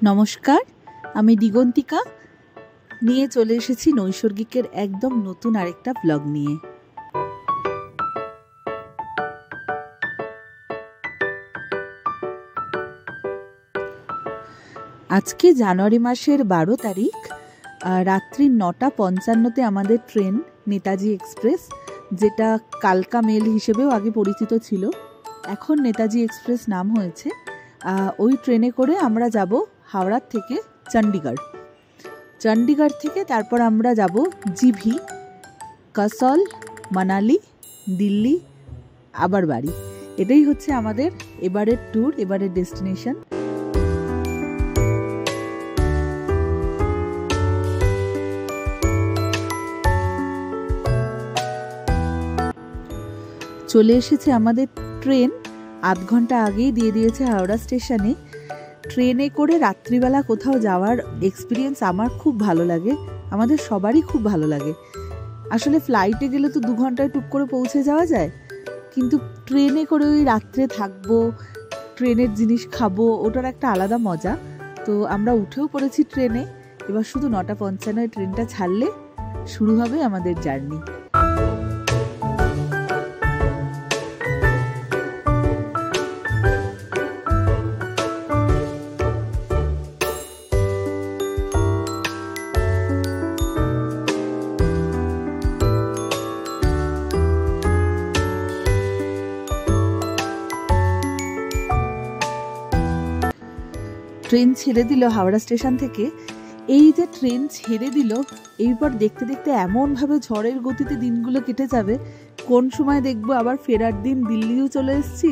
নমস্কার, আমি দিগন্তিকা নিয়ে চলে এসেছি নৈসর্গিকের একদম নতুন আরেকটা ব্লগ নিয়ে। আজকে জানুয়ারি মাসের 12 তারিখ, রাত্রি 9:55 আমাদের ট্রেন নেতাজি এক্সপ্রেস, যেটা কালকা মেল হিসেবেও আগে পরিচিত ছিল, এখন নেতাজি এক্সপ্রেস নাম হয়েছে। ওই ট্রেনে করে আমরা যাব হাওড়ার থেকে চণ্ডীগড়। চণ্ডীগড় থেকে তারপর আমরা যাব জিভি, কাসল, মানালি, দিল্লি, আবার বাড়ি। এটাই হচ্ছে আমাদের এবারের ট্যুর, এবারের ডেস্টিনেশন। চলে এসেছে আমাদের ট্রেন, আধ ঘন্টা আগেই দিয়ে দিয়েছে হাওড়া স্টেশনে। ট্রেনে করে রাত্রিবেলা কোথাও যাওয়ার এক্সপিরিয়েন্স আমার খুব ভালো লাগে, আমাদের সবারই খুব ভালো লাগে। আসলে ফ্লাইটে গেলে তো 2 ঘন্টায় টুক করে পৌঁছে যাওয়া যায়, কিন্তু ট্রেনে করে ওই রাত্রে থাকবো, ট্রেনের জিনিস খাবো, ওটার একটা আলাদা মজা। তো আমরা উঠেও পড়েছি ট্রেনে। এবার শুধু 9:55 ট্রেনটা ছাড়লে শুরু হবে আমাদের জার্নি। ট্রেন ছেড়ে দিল হাওড়া স্টেশন থেকে। এই যে ট্রেন ছেড়ে দিল, এইবার দেখতে দেখতে এমনভাবে ঝড়ের গতিতে দিনগুলো কেটে যাবে, কোন সময় দেখবো আবার ফেরার দিন দিল্লিও চলে এসেছি,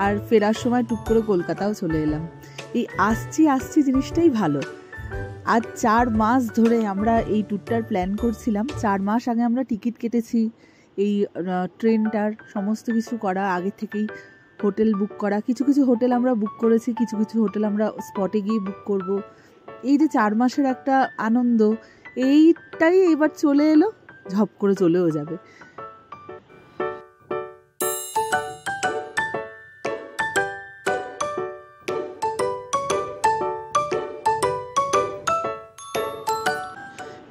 আর ফেরার সময় টুক করে কলকাতাও চলে এলাম। এই আসছি জিনিসটাই ভালো। আজ 4 মাস ধরে আমরা এই ট্যুরটার প্ল্যান করছিলাম। 4 মাস আগে আমরা টিকিট কেটেছি, এই ট্রেনটার সমস্ত কিছু করা, আগে থেকেই হোটেল বুক করা। কিছু কিছু হোটেল আমরা বুক করেছি, কিছু কিছু হোটেল আমরা স্পটে গিয়ে বুক করব। এই যে 4 মাসের একটা আনন্দ, এইটাই এবার চলে এলো, ঝপ করে চলেও যাবে।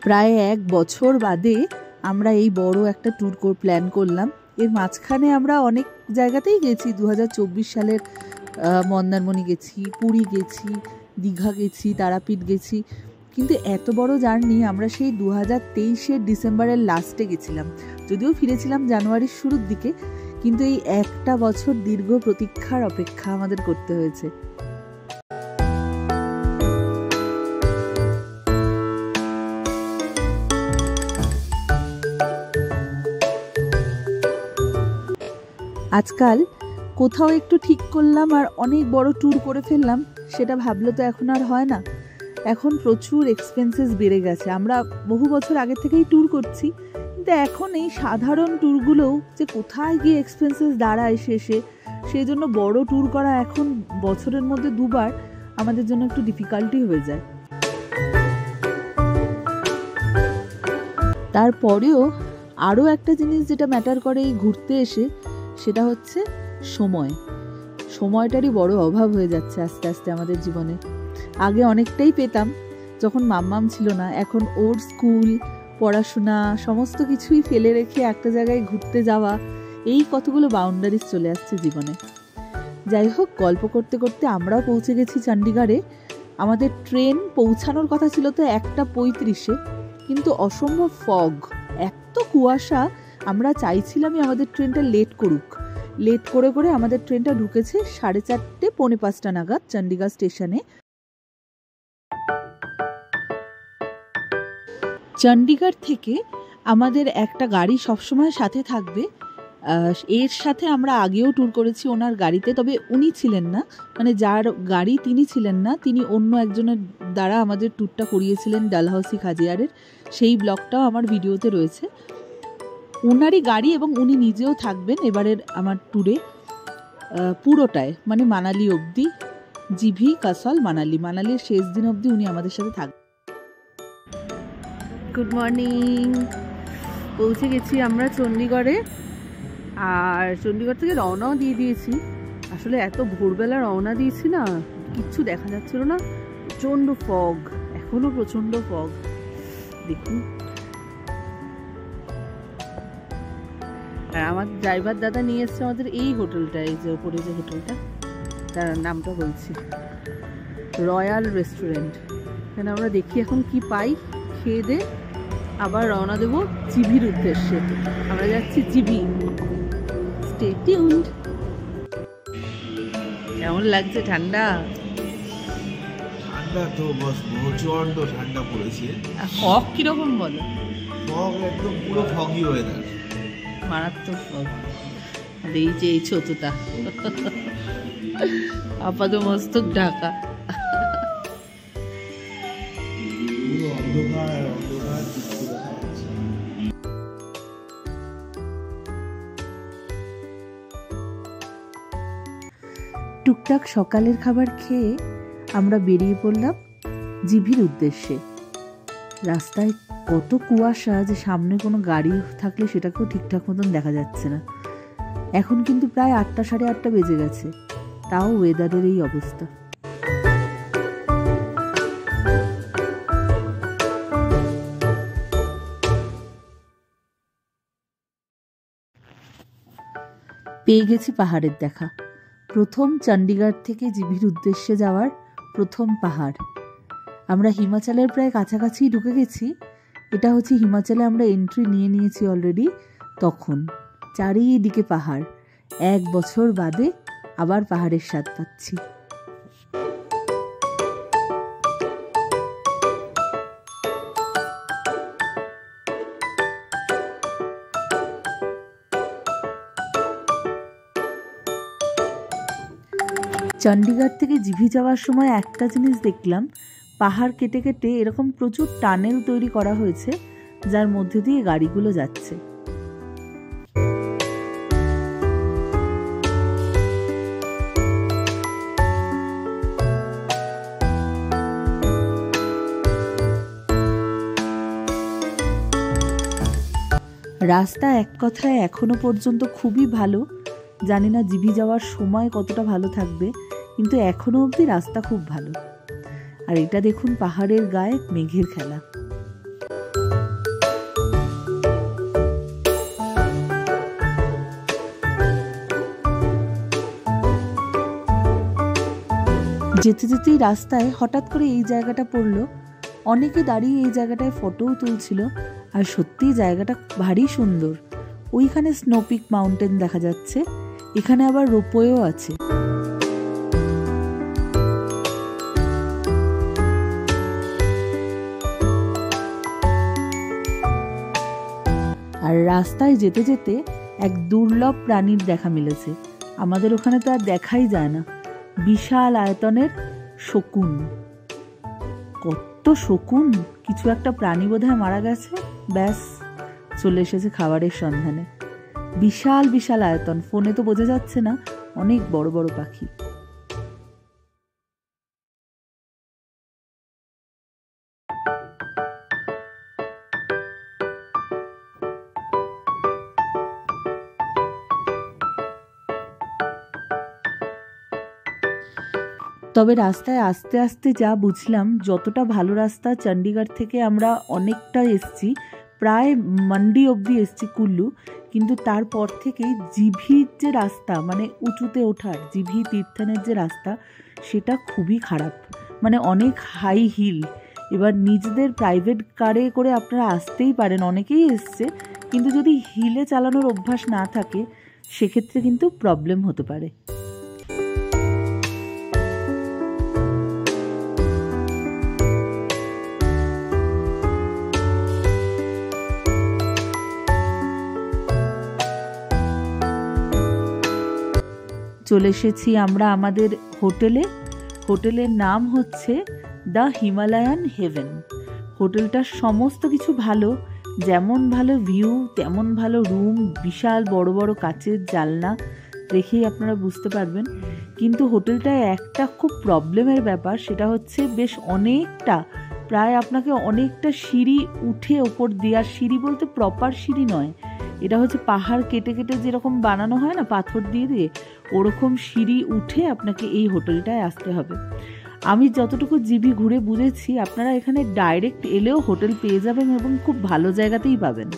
প্রায় 1 বছর বাদে আমরা এই বড় একটা ট্যুর প্ল্যান করলাম। এর মাঝখানে আমরা অনেক জায়গাতেই গেছি। 2024 সালের মন্দারমণি গেছি, পুরী গেছি, দীঘা গেছি, তারাপীঠ গেছি, কিন্তু এত বড় জার্নি আমরা সেই 2023 ডিসেম্বরের লাস্টে গেছিলাম। যদিও ফিরেছিলাম জানুয়ারির শুরুর দিকে, কিন্তু এই একটা বছর দীর্ঘ প্রতীক্ষার অপেক্ষা আমাদের করতে হয়েছে। আজকাল কোথাও একটু ঠিক করলাম আর অনেক বড় ট্যুর করে ফেললাম, সেটা ভাবলে তো এখন আর হয় না। এখন প্রচুর এক্সপেন্সেস বেড়ে গেছে। আমরা বহু বছর আগে থেকেই ট্যুর করছি, কিন্তু এখন এই সাধারণ ট্যুরগুলোও যে কোথায় গিয়ে এক্সপেন্সেস দাঁড়ায় শেষে, সেই জন্য বড় ট্যুর করা এখন বছরের মধ্যে 2 বার আমাদের জন্য একটু ডিফিকাল্টি হয়ে যায়। তারপরেও আরও একটা জিনিস যেটা ম্যাটার করে এই ঘুরতে এসে, সেটা হচ্ছে সময়টারই বড় অভাব হয়ে যাচ্ছে আস্তে আস্তে আমাদের জীবনে। আগে অনেকটাই পেতাম যখন মাম্মাম ছিল না, এখন ওর স্কুল, পড়াশোনা সমস্ত কিছুই ফেলে রেখে একটা জায়গায় ঘুরতে যাওয়া, এই কতগুলো বাউন্ডারিজ চলে আসছে জীবনে। যাই হোক, গল্প করতে করতে আমরাও পৌঁছে গেছি চণ্ডীগড়ে। আমাদের ট্রেন পৌঁছানোর কথা ছিল তো 1:35, কিন্তু অসম্ভব ফগ, এত কুয়াশা। আমরা চাইছিলামই আমাদের ট্রেনটা লেট করে আমাদের ট্রেনটা ঢুকেছে 4:30, 4:45 নাগাদ চণ্ডীগড় স্টেশনে। চণ্ডীগড় থেকে আমাদের একটা গাড়ি সবসময় সাথে থাকবে। এর সাথে আমরা আগেও ট্যুর করেছি ওনার গাড়িতে, তবে উনি ছিলেন না, মানে যার গাড়ি তিনি ছিলেন না, তিনি অন্য একজনের দ্বারা আমাদের ট্যুরটা করিয়েছিলেন ডালহাউসি খাজিয়ারের। সেই ব্লগটাও আমার ভিডিওতে রয়েছে। ওনারই গাড়ি এবং উনি নিজেও থাকবেন এবারের আমার ট্যুরে পুরোটায়, মানে মানালি অবধি, জিভি, কাসল, মানালির শেষ দিন অবধি উনি আমাদের সাথে থাকবেন। গুড মর্নিং, পৌঁছে গেছি আমরা চণ্ডীগড়ে, আর চণ্ডীগড় থেকে রওনাও দিয়ে দিয়েছি। আসলে এত ভোরবেলা রওনা দিয়েছি না, কিচ্ছু দেখা যাচ্ছিল না, প্রচন্ড ফগ, এখনো প্রচন্ড ফগ। দেখুন, আর আমার ড্রাইভার দাদা নিয়ে এসছে আমাদের এই হোটেলটা, এই যে ওপরে যে হোটেলটা, তার নামটা বলছি, রয়্যাল রেস্টুরেন্ট। এখানে আমরা দেখি এখন কি পাই, খেয়ে দে আবার রওনা দেবো জিভির উদ্দেশ্যে। আমরা যাচ্ছি জিভি। Stay tuned. কেমন লাগছে ঠান্ডা? ঠান্ডা তো বস, প্রচন্ড ঠান্ডা পড়েছে। ফগ কিরকম বলো? ফগ একদম পুরো ফগি ওয়েদার, মারাত্মক ফগ। আর এই যে এই ছোটটা আপাত মস্তক ঢাকা। পুরো অন্ধকার অন্ধকার কিছু দেখা যাচ্ছে। টুকটাক সকালের খাবার খেয়ে আমরা বেরিয়ে পড়লাম জিভির উদ্দেশ্যে। রাস্তায় কত কুয়াশা যে সামনে কোনো গাড়ি থাকলে সেটাকেও ঠিকঠাক মতন দেখা যাচ্ছে না। এখন কিন্তু প্রায় 8টা সাড়ে 8টা বেজে গেছে, তাও ওয়েদারের এই অবস্থা। পেয়ে গেছি পাহাড়ের দেখা। প্রথম চণ্ডীগড় থেকে জিভির উদ্দেশ্যে যাওয়ার প্রথম পাহাড়। আমরা হিমাচলের প্রায় কাছাকাছি ঢুকে গেছি। এটা হচ্ছে হিমাচলে আমরা এন্ট্রি নিয়ে নিয়েছি অলরেডি। তখন চারিদিকে পাহাড়, 1 বছর বাদে আবার পাহাড়ের স্বাদ পাচ্ছি। চণ্ডীগড় থেকে জিভি যাওয়ার সময় একটা জিনিস দেখলাম, পাহাড় কেটে কেটে এরকম প্রচুর টানেল তৈরি করা হয়েছে, যার মধ্যে দিয়ে গাড়িগুলো যাচ্ছে। রাস্তা এক কথায় এখনো পর্যন্ত খুবই ভালো। জানি না জিভি যাওয়ার সময় কতটা ভালো থাকবে, কিন্তু এখনো অবধি রাস্তা খুব ভালো। আর এটা দেখুন পাহাড়ের গায়ে মেঘের খেলা। যেতে যেতেই রাস্তায় হঠাৎ করে এই জায়গাটা পড়লো। অনেকে দাঁড়িয়ে এই জায়গাটায় ফটোও তুলছিল, আর সত্যিই জায়গাটা ভারী সুন্দর। ওইখানে স্নোপিক মাউন্টেন দেখা যাচ্ছে, এখানে আবার রোপওয়েও আছে। আর রাস্তায় যেতে যেতে এক দুর্লভ প্রাণীর দেখা মিলেছে। আমাদের ওখানে তো আর দেখাই যায় না। বিশাল আয়তনের শকুন। কত শকুন! কিছু একটা প্রাণী বোধহয় মারা গেছে, ব্যাস চলে এসেছে খাবারের সন্ধানে। বিশাল বিশাল আয়তন, ফোনে তো বোঝা যাচ্ছে না, অনেক বড় বড় পাখি। তবে রাস্তায় আস্তে আস্তে যা বুঝলাম, যতটা ভালো রাস্তা চণ্ডীগড় থেকে আমরা অনেকটা এসছি, প্রায় মান্ডি অবধি এসছি কুল্লু, কিন্তু তারপর থেকেই জিভির যে রাস্তা, মানে উঁচুতে ওঠার জিভি তীর্থনের যে রাস্তা, সেটা খুবই খারাপ, মানে অনেক হাই হিল। এবার নিজেদের প্রাইভেট কারে করে আপনারা আসতেই পারেন, অনেকেই এসছে, কিন্তু যদি হিলে চালানোর অভ্যাস না থাকে সেক্ষেত্রে কিন্তু প্রবলেম হতে পারে। চলে এসেছি আমরা আমাদের হোটেলে। হোটেলের নাম হচ্ছে দ্য হিমালয়ান হেভেন। হোটেলটার সমস্ত কিছু ভালো, যেমন ভালো ভিউ তেমন ভালো রুম, বিশাল বড় বড় কাচের জানলা, দেখেই আপনারা বুঝতে পারবেন। কিন্তু হোটেলটায় একটা খুব প্রবলেমের ব্যাপার, সেটা হচ্ছে বেশ অনেকটা, প্রায় আপনাকে অনেকটা সিঁড়ি উঠে ওপর দেওয়ার, সিঁড়ি বলতে প্রপার সিঁড়ি নয়, এটা হচ্ছে পাহাড় কেটে কেটে যেরকম বানানো হয় না পাথর দিয়ে দিয়ে, ওরকম সিঁড়ি উঠে আপনাকে এই হোটেলটায় আসতে হবে। আমি যতটুকু জিভি ঘুরে বুঝেছি, আপনারা এখানে ডাইরেক্ট এলেও হোটেল পেয়ে যাবেন এবং খুব ভালো জায়গাতেই পাবেন।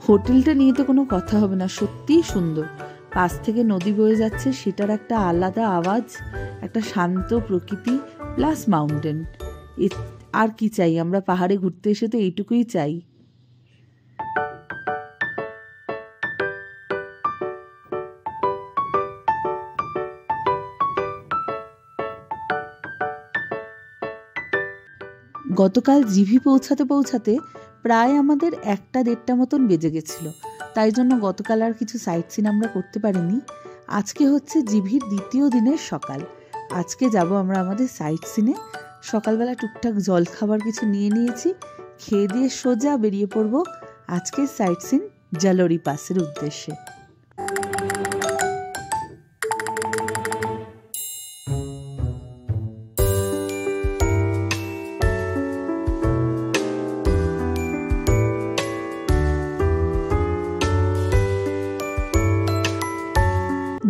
হোটেলটা নিয়ে তো কোনো কথা হবে না, সত্যিই সুন্দর। পাশ থেকে নদী বয়ে যাচ্ছে, সেটার একটা আলাদা আওয়াজ, একটা শান্ত প্রকৃতি প্লাস মাউন্টেন। আর কি চাই? আমরা পাহাড়ে ঘুরতে এসে তো এইটুকুই চাই। গতকাল জিভি পৌঁছাতে পৌঁছাতে প্রায় আমাদের 1-1:30 মতন বেজে গেছিল। তাই জন্য গতকাল আর কিছু সাইট সিন আমরা করতে পারিনি। আজকে হচ্ছে জিভির দ্বিতীয় দিনের সকাল। আজকে যাব আমরা আমাদের সাইট সিনে। সকালবেলা টুকটাক জল খাবার কিছু নিয়ে নিয়েছি, খেয়ে দিয়ে সোজা বেরিয়ে পড়ব আজকের সাইট সিন জালোরি পাসের উদ্দেশ্যে।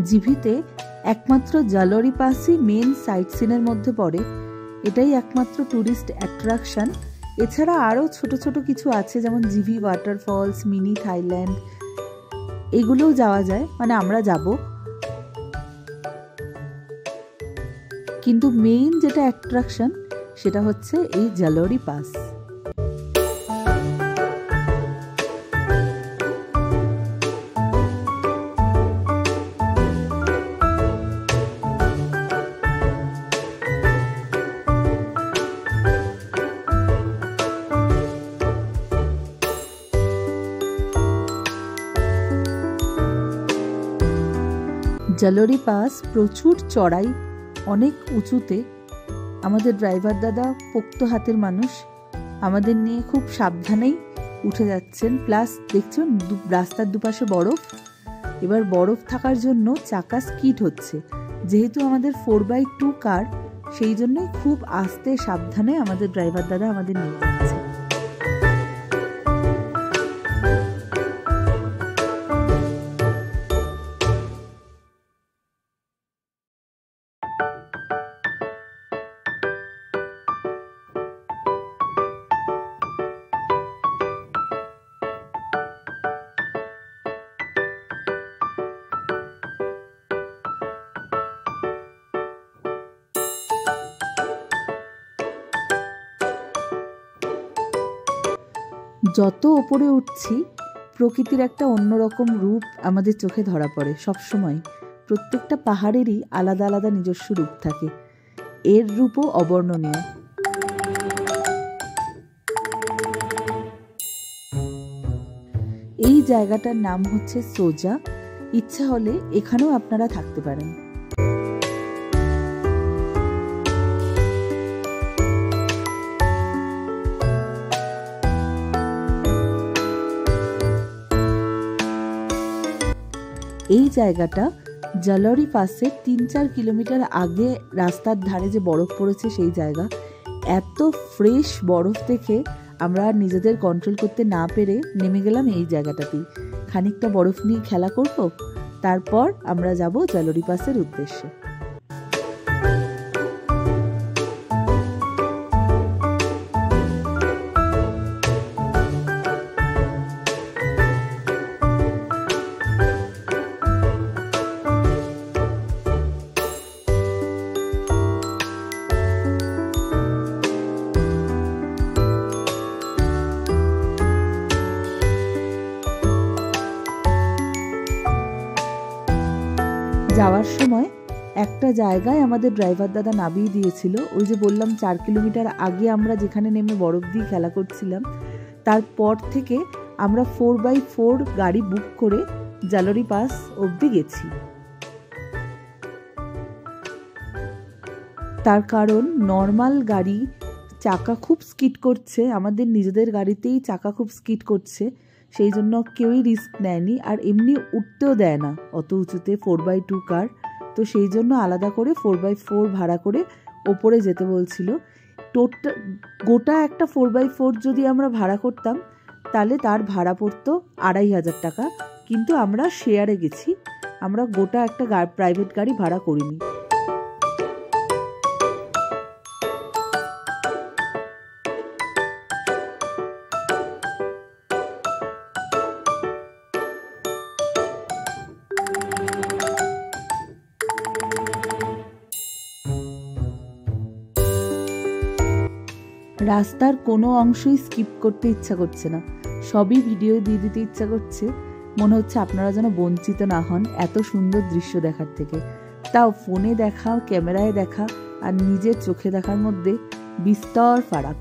জিভিতে একমাত্র জালোরি পাসই মেন সাইট সিনের মধ্যে পড়ে। এটাই একমাত্র ট্যুরিস্ট অ্যাট্রাকশন। এছাড়া আরও ছোট ছোট কিছু আছে, যেমন জিভি ওয়াটারফলস, মিনি থাইল্যান্ড, এগুলোও যাওয়া যায়, মানে আমরা যাব। কিন্তু মেইন যেটা অ্যাট্রাকশন সেটা হচ্ছে এই জালোরি পাস। জালোরি পাস প্রচুর চড়াই, অনেক উঁচুতে। আমাদের ড্রাইভার দাদা পোক্ত হাতের মানুষ, আমাদের নিয়ে খুব সাবধানেই উঠে যাচ্ছেন। প্লাস দেখছেন রাস্তার দুপাশে বরফ। এবার বরফ থাকার জন্য চাকা স্কিড হচ্ছে। যেহেতু আমাদের 4x2 কার, সেই জন্যই খুব আস্তে সাবধানে আমাদের ড্রাইভার দাদা আমাদের নিয়ে যাচ্ছে। যত ওপরে উঠছি, প্রকৃতির একটা অন্যরকম রূপ আমাদের চোখে ধরা পড়ে। সবসময় প্রত্যেকটা পাহাড়েরই আলাদা আলাদা নিজস্ব রূপ থাকে, এর রূপও অবর্ণনীয়। এই জায়গাটার নাম হচ্ছে সোজা। ইচ্ছা হলে এখানেও আপনারা থাকতে পারেন। এই জায়গাটা জালোরি পাসে 3-4 কিলোমিটার আগে রাস্তার ধারে যে বরফ পড়েছে সেই জায়গা। এত ফ্রেশ বরফ দেখে আমরা নিজেদের কন্ট্রোল করতে না পেরে নেমে গেলাম এই জায়গাটাতেই। খানিকটা বরফ নিয়ে খেলা করব, তারপর আমরা যাব জালোরি পাসের উদ্দেশ্যে। যাওয়ার সময় একটা জায়গায় আমাদের ড্রাইভার দাদা নামিয়ে দিয়েছিল। ওই যে বললাম 4 কিলোমিটার আগে আমরা যেখানে নেমে বরফ দিয়ে খেলা করছিলাম, তারপর থেকে আমরা 4x4 গাড়ি বুক করে জালোরি পাস অবধি গেছি। তার কারণ নর্মাল গাড়ি চাকা খুব স্কিড করছে, আমাদের নিজেদের গাড়িতেই চাকা খুব স্কিড করছে। সেই জন্য কেউই রিস্ক নেয়নি, আর এমনি উঠতেও দেয় না অত উঁচুতে 4x2 কার। তো সেই জন্য আলাদা করে 4x4 ভাড়া করে ওপরে যেতে বলছিল। গোটা একটা 4x4 যদি আমরা ভাড়া করতাম তাহলে তার ভাড়া পড়তো 2500 টাকা, কিন্তু আমরা শেয়ারে গেছি, আমরা গোটা একটা প্রাইভেট গাড়ি ভাড়া করিনি। রাস্তার কোনো অংশই স্কিপ করতে ইচ্ছা করছে না, সবই ভিডিও দিয়ে দিতে ইচ্ছা করছে। মনে হচ্ছে আপনারা যেন বঞ্চিত না হন এত সুন্দর দৃশ্য দেখার থেকে। তাও ফোনে দেখা, ক্যামেরায় দেখা আর নিজের চোখে দেখার মধ্যে বিস্তর ফারাক।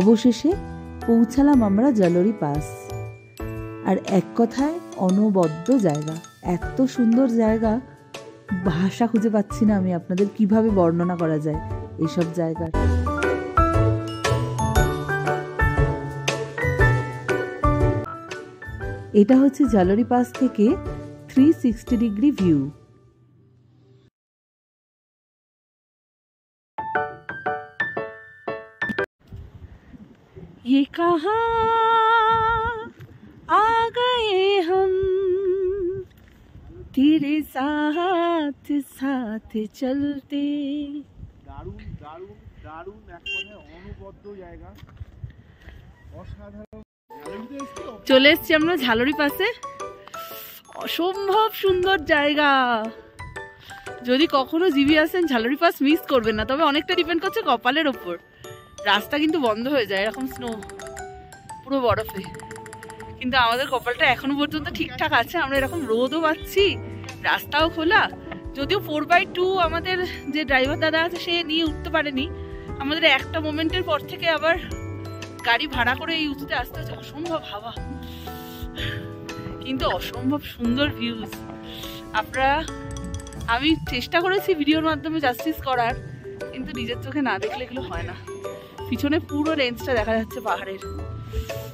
অবশেষে পৌঁছালাম আমরা জালোরি পাস। আর এক কথায় অনবদ্য জায়গা, এত সুন্দর জায়গা, ভাষা খুঁজে পাচ্ছি না আমি আপনাদের কিভাবে বর্ণনা করা যায় এইসব জায়গার। এটা হচ্ছে জালোরি পাস থেকে 360 ডিগ্রি ভিউ। ये कहाँ आ गए हम तेरे साथ साथ चलते। দারুণ দারুণ দারুণ, এক কথায় অনবদ্য জায়গা, অসাধারণ। চলে এসছি আমরা ঝালরি পাসে, অসম্ভব সুন্দর জায়গা। যদি কখনো জিবি আসেন ঝালরি পাস মিস করবেন না, তবে অনেকটা ডিপেন্ড করছে কপালের ওপর। রাস্তা কিন্তু বন্ধ হয়ে যায়, এরকম স্নো, পুরো বরফে। কিন্তু আমাদের কপালটা এখনো পর্যন্ত ঠিকঠাক আছে, আমরা এরকম রোদও পাচ্ছি, রাস্তাও খোলা। যদিও 4x2 আমাদের যে ড্রাইভার দাদা আছে সে নিয়ে উঠতে পারেনি, আমাদের একটা মোমেন্টের পর থেকে আবার গাড়ি ভাড়া করে এই উঁচুতে আসতে হচ্ছে। অসম্ভব হাওয়া, কিন্তু অসম্ভব সুন্দর ভিউজ। আমি চেষ্টা করেছি ভিডিওর মাধ্যমে জাস্টিস করার, কিন্তু নিজের চোখে না দেখলে এগুলো হয় না। পিছনে পুরো রেঞ্জটা দেখা যাচ্ছে পাহাড়ের,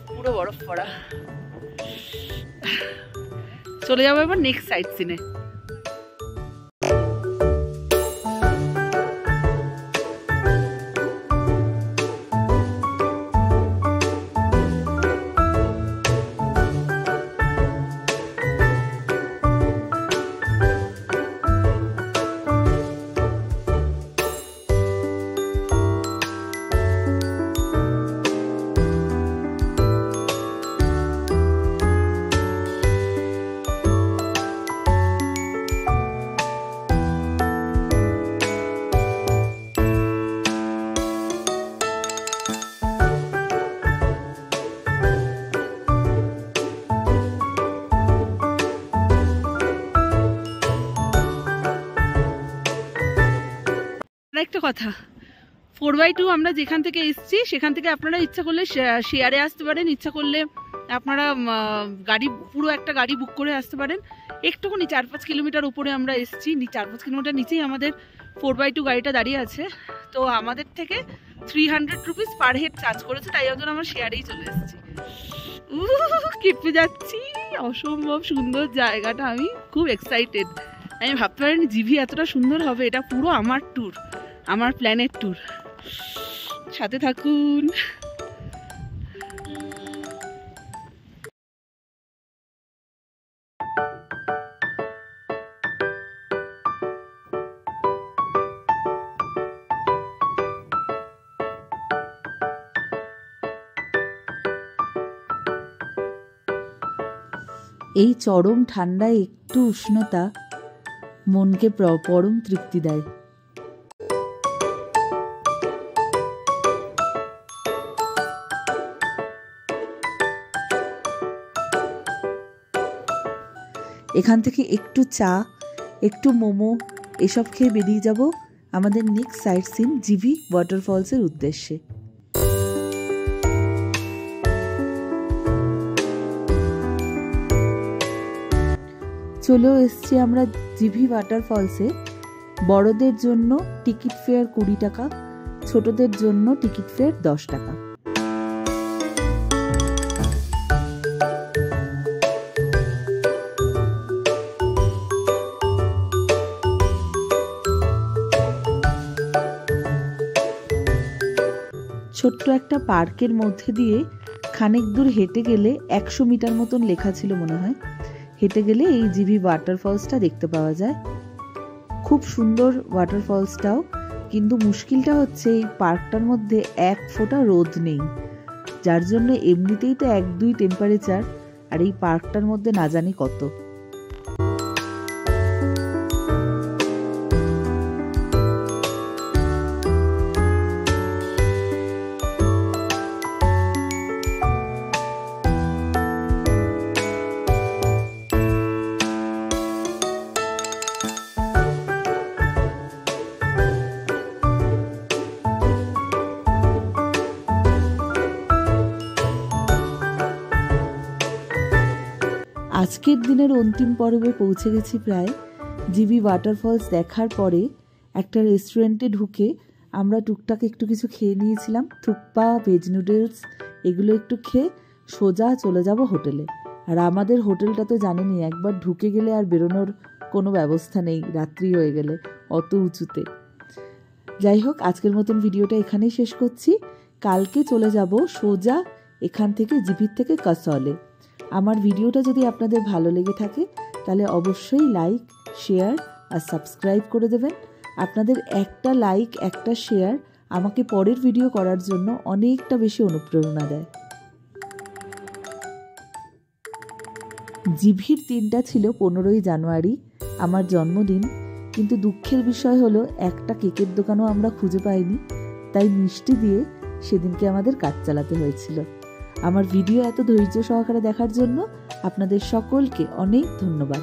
পুরো বরফ পড়া। চলে যাবো এবার নেক্সট সাইট সিনে। একটা কথা, 4x2 আমরা যেখান থেকে এসেছি সেখান থেকে আপনারা ইচ্ছা করলে শেয়ারে আসতে পারেন, ইচ্ছা করলে আপনারা গাড়ি, পুরো একটা গাড়ি বুক করে আসতে পারেন। একটুখানি 4-5 কিলোমিটার উপরে আমরা এসেছি, 4-5 কিলোমিটার নিচেই আমাদের 4x2 গাড়িটা দাঁড়িয়ে আছে। তো আমাদের থেকে 300 রুপিস পার হেড চার্জ করেছে, তাই জন্য আমরা শেয়ারেই চলে এসেছি। কেঁপে যাচ্ছি, অসম্ভব সুন্দর জায়গাটা, আমি খুব এক্সাইটেড। আমি ভাবতে পারিনি জিভি এতটা সুন্দর হবে। এটা পুরো আমার ট্যুর, আমার প্ল্যানের ট্যুর, সাথে থাকুন। এই চরম ঠান্ডায় একটু উষ্ণতা মনকে পরম তৃপ্তি দেয়। এখান থেকে একটু চা, একটু মোমো এসব খেয়ে বেরিয়ে যাব আমাদের নেক্সট সাইট সিন জিভি ওয়াটারফলসের উদ্দেশ্যে। চলেও এসছি আমরা জিভি ওয়াটারফলসে। বড়দের জন্য টিকিট ফেয়ার 20 টাকা, ছোটদের জন্য টিকিট ফেয়ার 10 টাকা। ছোট্ট একটা পার্কের মধ্যে দিয়ে খানিক দূর হেঁটে গেলে 100 মিটার মতন লেখা ছিল মনে হয়, হেঁটে গেলে এই জিভি ওয়াটারফলসটা দেখতে পাওয়া যায়। খুব সুন্দর ওয়াটারফলসটাও, কিন্তু মুশকিলটা হচ্ছে এই পার্কটার মধ্যে 1 ফোঁটা রোদ নেই, যার জন্য এমনিতেই তো 1-2 টেম্পারেচার, আর এই পার্কটার মধ্যে না জানি কত। আজকের দিনের অন্তিম পর্বে পৌঁছে গেছি প্রায়। জিভি ওয়াটারফলস দেখার পরে একটা রেস্টুরেন্টে ঢুকে আমরা টুকটাক একটু কিছু খেয়ে নিয়েছিলাম, থুকপা, ভেজ নুডলস, এগুলো একটু খেয়ে সোজা চলে যাব হোটেলে। আর আমাদের হোটেলটা তো জানেনই, একবার ঢুকে গেলে আর বেরোনোর কোনো ব্যবস্থা নেই, রাত্রি হয়ে গেলে অত উঁচুতে। যাই হোক, আজকের মতন ভিডিওটা এখানেই শেষ করছি। কালকে চলে যাব সোজা এখান থেকে জিভির থেকে কাসলে। আমার ভিডিওটা যদি আপনাদের ভালো লেগে থাকে তাহলে অবশ্যই লাইক, শেয়ার আর সাবস্ক্রাইব করে দেবেন। আপনাদের একটা লাইক, একটা শেয়ার আমাকে পরের ভিডিও করার জন্য অনেকটা বেশি অনুপ্রেরণা দেয়। জিভির দিনটা ছিল 15ই জানুয়ারি, আমার জন্মদিন, কিন্তু দুঃখের বিষয় হলো একটা কেকের দোকানও আমরা খুঁজে পাইনি, তাই মিষ্টি দিয়ে সেদিনকে আমাদের কাজ চালাতে হয়েছিল। আমার ভিডিও এত ধৈর্য সহকারে দেখার জন্য আপনাদের সকলকে অনেক ধন্যবাদ।